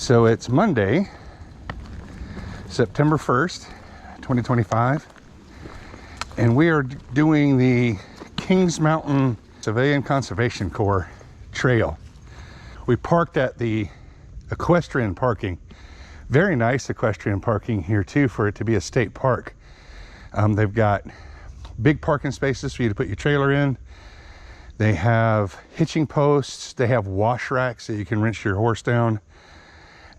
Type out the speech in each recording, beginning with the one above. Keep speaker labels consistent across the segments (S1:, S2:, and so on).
S1: So it's Monday, September 1st, 2025, and we are doing the Kings Mountain Civilian Conservation Corps Trail. We parked at the equestrian parking. Very nice equestrian parking here too, for it to be a state park. They've got big parking spaces for you to put your trailer in. They have hitching posts. They have wash racks that you can rinse your horse down.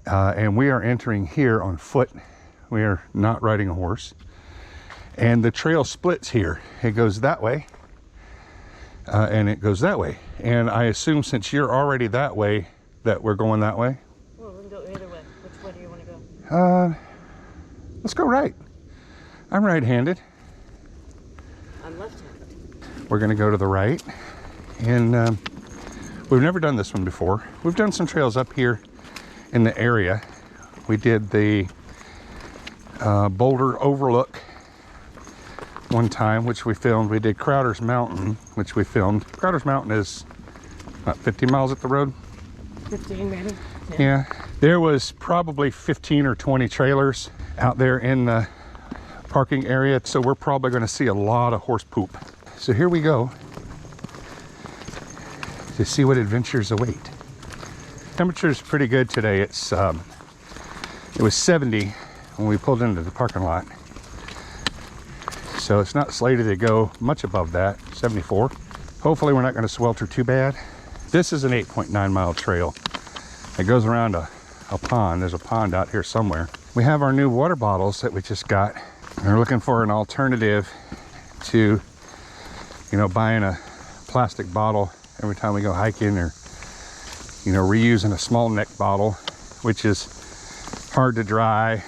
S1: And we are entering here on foot. We are not riding a horse. And the trail splits here. It goes that way. And it goes that way. And I assume since you're already that way, that we're going that way.
S2: Well, we can go either way. Which way do you want to go?
S1: Let's go right. I'm right-handed.
S2: I'm left-handed.
S1: We're gonna go to the right. And we've never done this one before. We've done some trails up here in the area. We did the Boulder Overlook one time, which we filmed. We did Crowder's Mountain, which we filmed. Crowder's Mountain is about 50 miles up the road.
S2: 15 maybe?
S1: Yeah. There was probably 15 or 20 trailers out there in the parking area, so we're probably going to see a lot of horse poop. So here we go to see what adventures await. Temperature is pretty good today. It was 70 when we pulled into the parking lot, so it's not slated to go much above that. 74. Hopefully we're not going to swelter too bad. This is an 8.9 mile trail. It goes around a pond. There's a pond out here somewhere. We have our new water bottles that we just got. We're looking for an alternative to, you know, buying a plastic bottle every time we go hiking, or, you know, reusing a small neck bottle, which is hard to dry.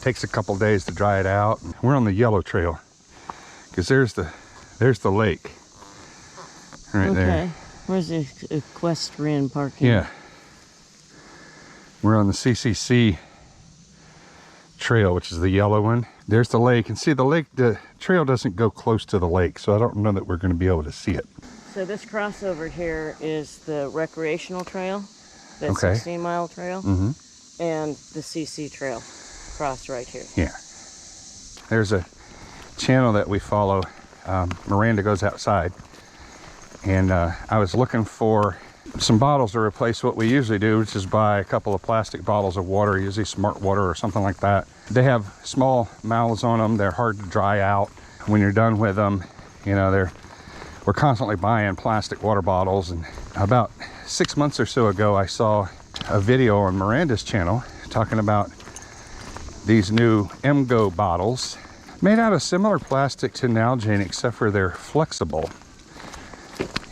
S1: Takes a couple days to dry it out. We're on the yellow trail because there's the lake right there.
S2: Where's the equestrian parking?
S1: Yeah. We're on the CCC trail, which is the yellow one. There's the lake, and see the lake, the trail doesn't go close to the lake, so I don't know that we're going to be able to see it.
S2: So this crossover here is the recreational trail, the 16-mile trail, and the CC trail cross right here.
S1: Yeah. There's a channel that we follow. Miranda Goes Outside, and I was looking for some bottles to replace what we usually do, which is buy a couple of plastic bottles of water, usually Smart Water or something like that. They have small mouths on them. They're hard to dry out when you're done with them. You know, we're constantly buying plastic water bottles. And about 6 months or so ago, I saw a video on Miranda's channel talking about these new MGO bottles made out of similar plastic to Nalgene, except for they're flexible.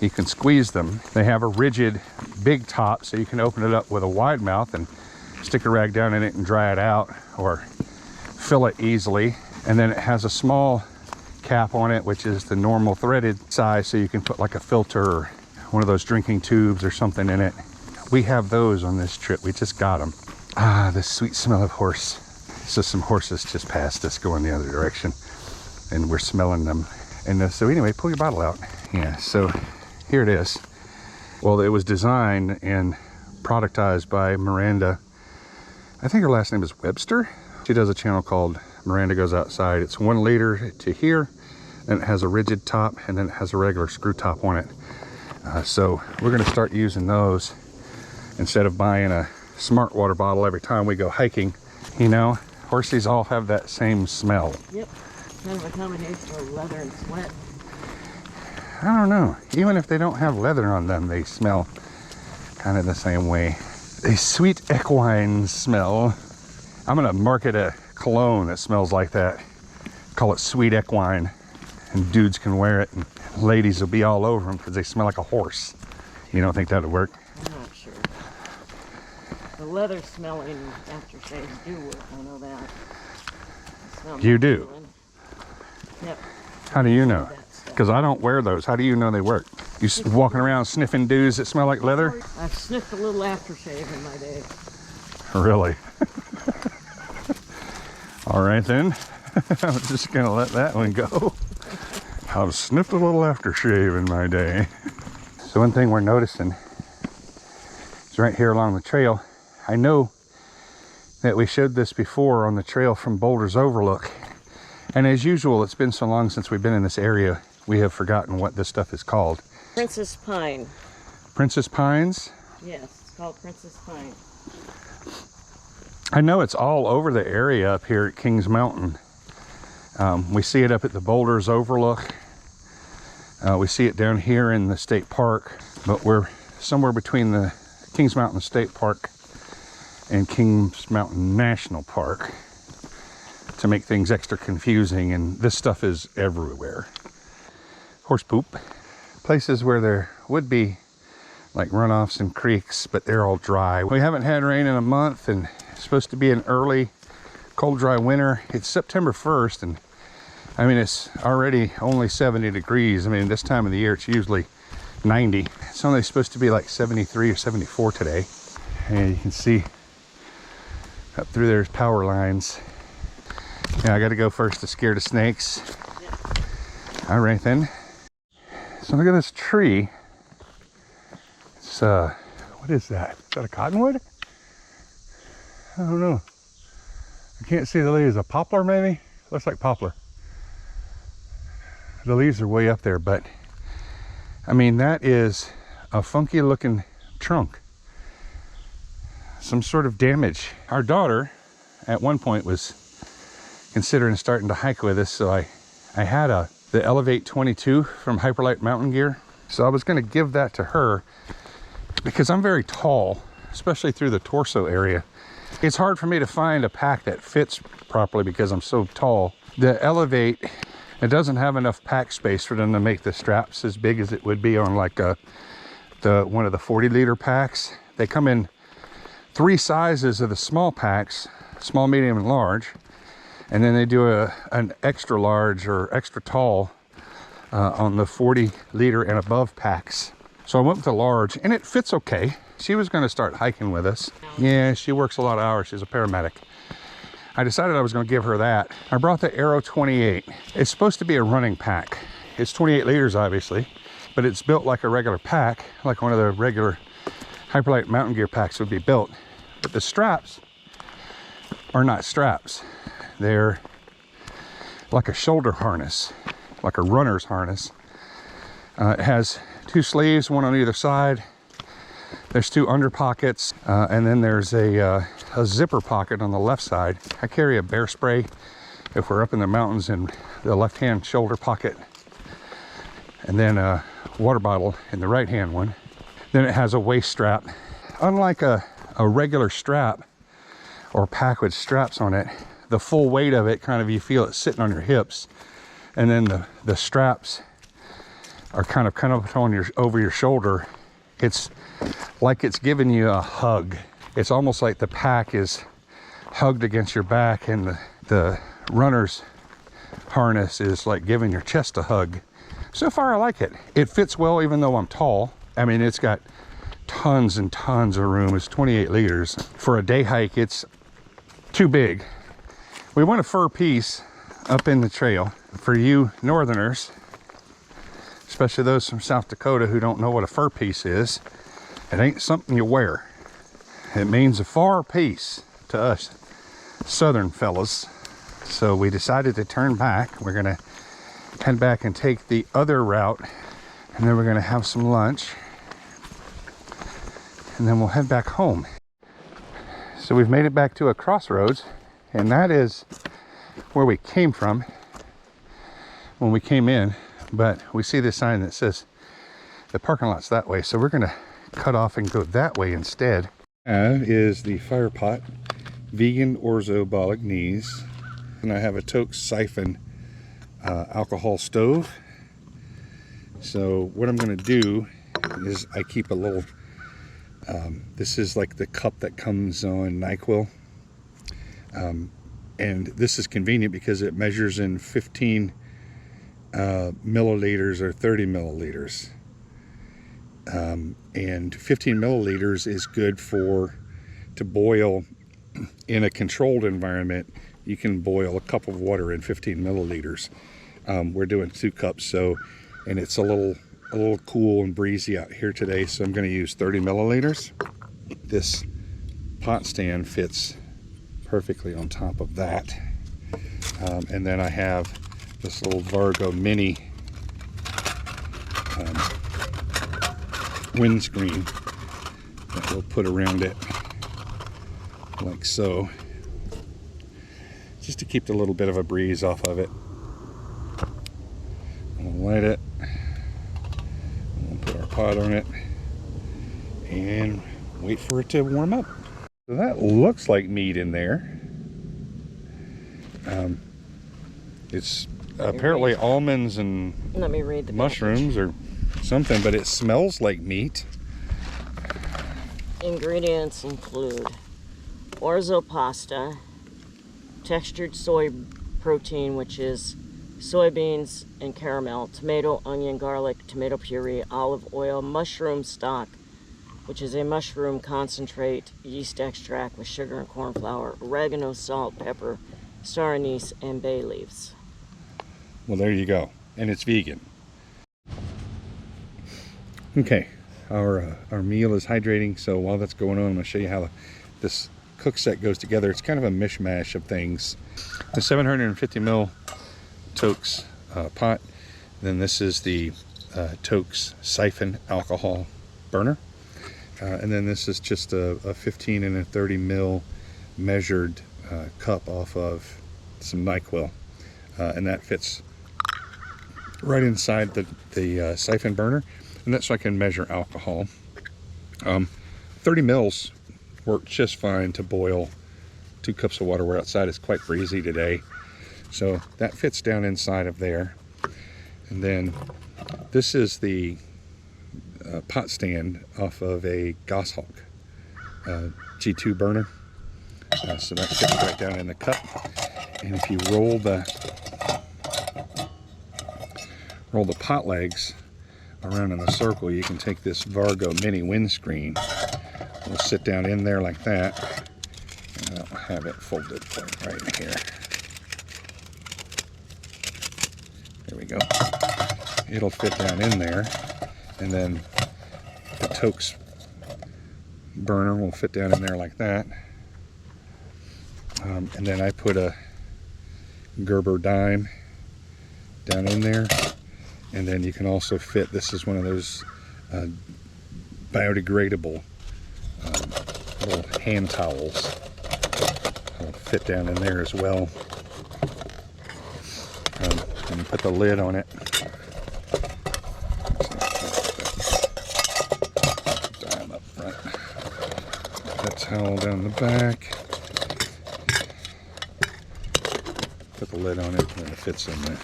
S1: You can squeeze them. They have a rigid big top, so you can open it up with a wide mouth and stick a rag down in it and dry it out, or fill it easily. And then it has a small cap on it, which is the normal threaded size, so you can put like a filter or one of those drinking tubes or something in it. We have those on this trip. We just got them. Ah, the sweet smell of horse. So some horses just passed us going the other direction, and we're smelling them. And so anyway, pull your bottle out. Yeah, so here it is. Well, it was designed and productized by Miranda. I think her last name is Webster. She does a channel called Miranda Goes Outside. It's 1 liter to here, and it has a rigid top, and then it has a regular screw top on it. So we're going to start using those instead of buying a Smart Water bottle every time we go hiking. You know, horses all have that same smell. Yep,
S2: kind of a combination of leather and sweat.
S1: I don't know. Even if they don't have leather on them, they smell kind of the same way. A sweet equine smell. I'm going to market a cologne that smells like that. Call it Sweet Equine. And dudes can wear it, and ladies will be all over them because they smell like a horse. You don't think that would work?
S2: I'm not sure. The leather smelling aftershaves do work, I know that.
S1: You do?
S2: Yep.
S1: How do you know? Because I don't wear those. How do you know they work? You walking around sniffing dudes that smell like leather?
S2: I've sniffed a little aftershave in my day.
S1: Really? All right then. I'm just going to let that one go. I've sniffed a little aftershave in my day. So one thing we're noticing is right here along the trail, I know that we showed this before on the trail from Boulder's Overlook. And as usual, it's been so long since we've been in this area, we have forgotten what this stuff is called.
S2: Princess Pine.
S1: Princess Pines?
S2: Yes, it's called Princess Pine.
S1: I know it's all over the area up here at Kings Mountain. We see it up at the Boulder's Overlook. We see it down here in the state park, but we're somewhere between the Kings Mountain State Park and Kings Mountain National Park to make things extra confusing, and this stuff is everywhere. Horse poop. Places where there would be like runoffs and creeks, but they're all dry. We haven't had rain in a month, and it's supposed to be an early cold dry winter. It's September 1st, and I mean, it's already only 70 degrees. I mean, this time of the year, it's usually 90. It's only supposed to be like 73 or 74 today. And you can see up through there's power lines. Yeah, I got to go first to scare the snakes. All right then. So look at this tree. It's what is that? Is that a cottonwood? I don't know. I can't see the leaves. A poplar maybe? Looks like poplar. The leaves are way up there, but I mean, that is a funky looking trunk. Some sort of damage. Our daughter at one point was considering starting to hike with us, so I had the Elevate 22 from Hyperlight Mountain Gear. So I was going to give that to her because I'm very tall, especially through the torso area. It's hard for me to find a pack that fits properly because I'm so tall. The Elevate, it doesn't have enough pack space for them to make the straps as big as it would be on like one of the 40-liter packs. They come in 3 sizes of the small packs, small, medium, and large. And then they do an extra large or extra tall on the 40-liter and above packs. So I went with the large, and it fits okay. She was going to start hiking with us. Yeah, she works a lot of hours. She's a paramedic. I decided I was going to give her that. I brought the Aero 28. It's supposed to be a running pack. It's 28 liters, obviously, but it's built like a regular pack, like one of the regular Hyperlight Mountain Gear packs would be built. But the straps are not straps. They're like a shoulder harness, like a runner's harness. It has 2 sleeves, one on either side. There's 2 under pockets, and then there's a zipper pocket on the left side. I carry a bear spray if we're up in the mountains in the left-hand shoulder pocket, and then a water bottle in the right-hand one. Then it has a waist strap. Unlike a regular strap or pack with straps on it, the full weight of it, kind of, you feel it sitting on your hips, and then the straps are kind of on over your shoulder. It's like it's giving you a hug. It's almost like the pack is hugged against your back, and the runner's harness is like giving your chest a hug. So far I like it. It fits well even though I'm tall. I mean, it's got tons and tons of room. It's 28 liters. For a day hike, it's too big. We want a fur piece up in the trail. For you northerners, especially those from South Dakota who don't know what a fur piece is, it ain't something you wear. It means a far piece to us southern fellas. So we decided to turn back. We're gonna head back and take the other route, and then we're gonna have some lunch, and then we'll head back home. So we've made it back to a crossroads, and that is where we came from when we came in, but we see this sign that says the parking lot's that way, so we're gonna cut off and go that way instead. Is the fire pot, vegan orzo bolognese, and I have a Toke siphon alcohol stove. So what I'm going to do is I keep a little, this is like the cup that comes on NyQuil, and this is convenient because it measures in 15 milliliters or 30 milliliters. And 15 milliliters is good to boil in a controlled environment. You can boil a cup of water in 15 milliliters. We're doing 2 cups, so, and it's a little cool and breezy out here today, so I'm going to use 30 milliliters. This pot stand fits perfectly on top of that. And then I have this little Vargo mini windscreen that we'll put around it like so, just to keep a little bit of a breeze off of it. We'll light it, we'll put our pot on it and wait for it to warm up. So that looks like meat in there. It's apparently almonds and
S2: let me read the
S1: mushrooms or something, but it smells like meat.
S2: Ingredients include orzo pasta, textured soy protein, which is soybeans and caramel, tomato, onion, garlic, tomato puree, olive oil, mushroom stock, which is a mushroom concentrate, yeast extract with sugar and corn flour, oregano, salt, pepper, star anise, and bay leaves.
S1: Well, there you go. And it's vegan. Okay, our meal is hydrating, so while that's going on, I'm going to show you how this cook set goes together. It's kind of a mishmash of things. The 750 ml Tokes pot. Then this is the Tokes siphon alcohol burner. And then this is just a 15 and a 30 ml measured cup off of some NyQuil. And that fits right inside the siphon burner. And that's so I can measure alcohol. 30 mils worked just fine to boil 2 cups of water. We're outside, it's quite breezy today. So that fits down inside of there. And then this is the pot stand off of a Goshawk G2 burner. So that fits right down in the cup. And if you roll the pot legs around in a circle, you can take this Vargo mini windscreen. We'll sit down in there like that, and I'll have it folded right in here. There we go. It'll fit down in there, and then the Tokes burner will fit down in there like that. And then I put a Gerber dime down in there, and then you can also fit, this is one of those biodegradable little hand towels. It'll fit down in there as well. And you put the lid on it. Dime up front. That towel down the back. Put the lid on it and it fits in there.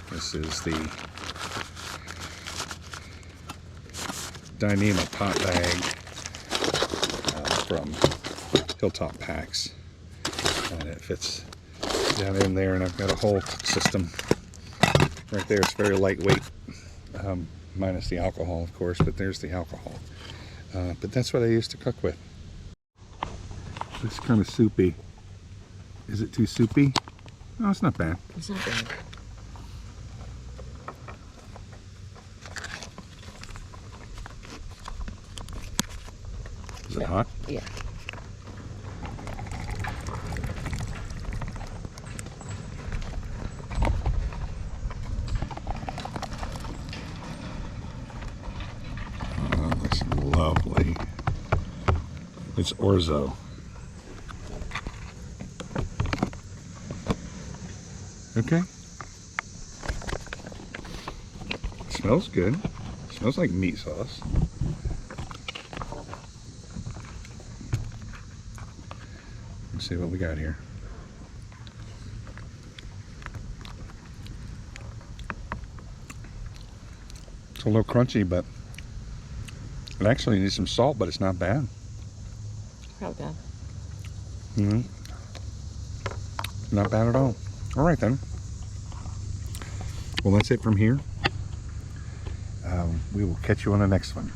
S1: This is the Dyneema pot bag from Hilltop Packs, and it fits down in there, and I've got a whole system right there. It's very lightweight, minus the alcohol of course, but there's the alcohol. But that's what I used to cook with. It's kind of soupy. Is it too soupy? No, it's not bad.
S2: It's not bad.
S1: Is it hot?
S2: Yeah.
S1: Oh, that's lovely. It's orzo. Okay. It smells good. It smells like meat sauce. Let's see what we got here. It's a little crunchy, but it actually needs some salt, but it's not bad.
S2: Not bad.
S1: Not bad at all. All right then. Well, that's it from here. We will catch you on the next one.